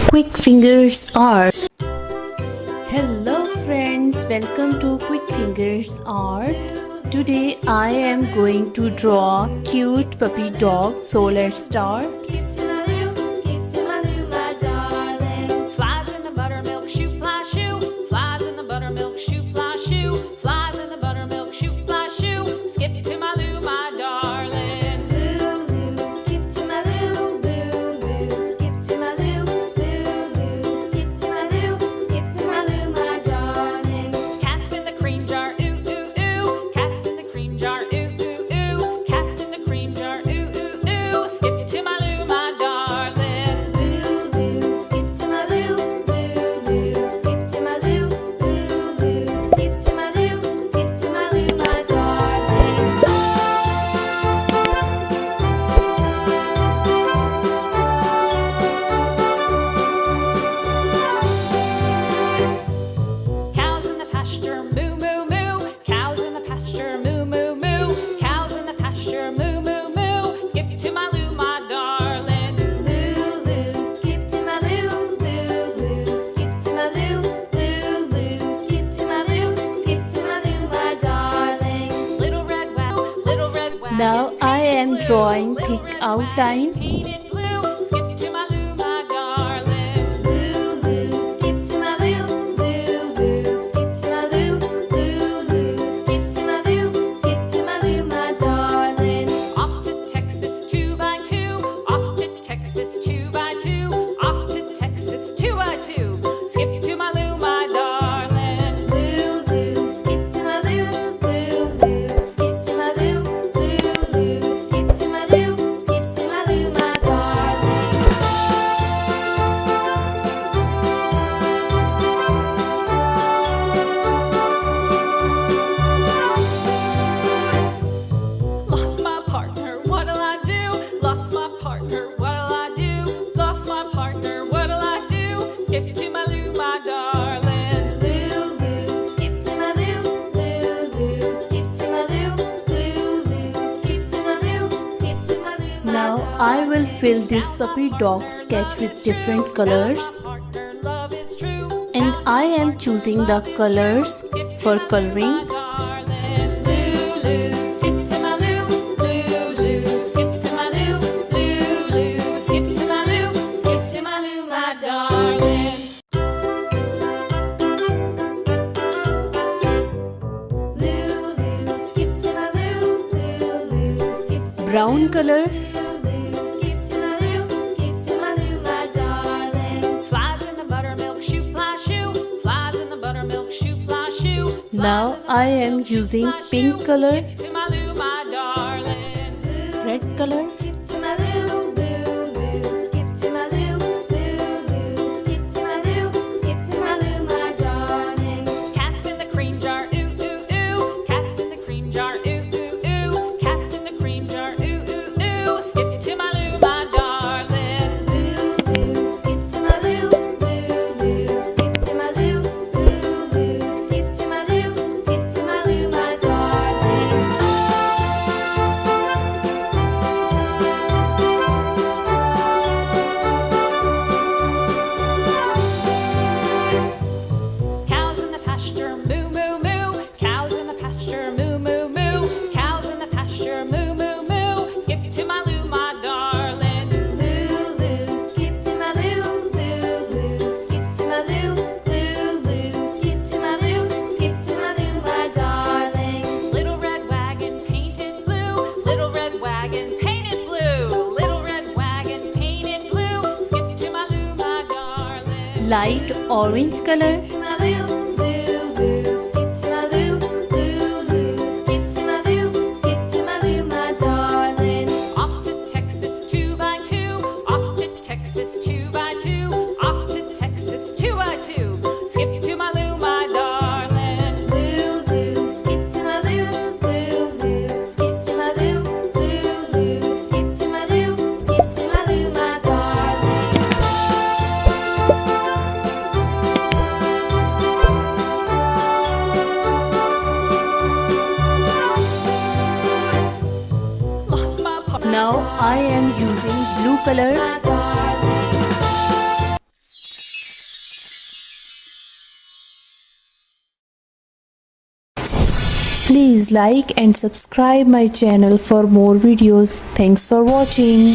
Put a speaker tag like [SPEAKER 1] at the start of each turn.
[SPEAKER 1] Quick Fingers Art. Hello friends, welcome to Quick Fingers Art. Today I am going to draw cute puppy dog, so let's start. Now I am drawing thick outline. Now I will fill this puppy dog sketch with different colors, and I am choosing the colors for coloring. Brown color, now I am using pink color, red color, light orange color, Now I am using blue color. Please like and subscribe my channel for more videos. Thanks for watching.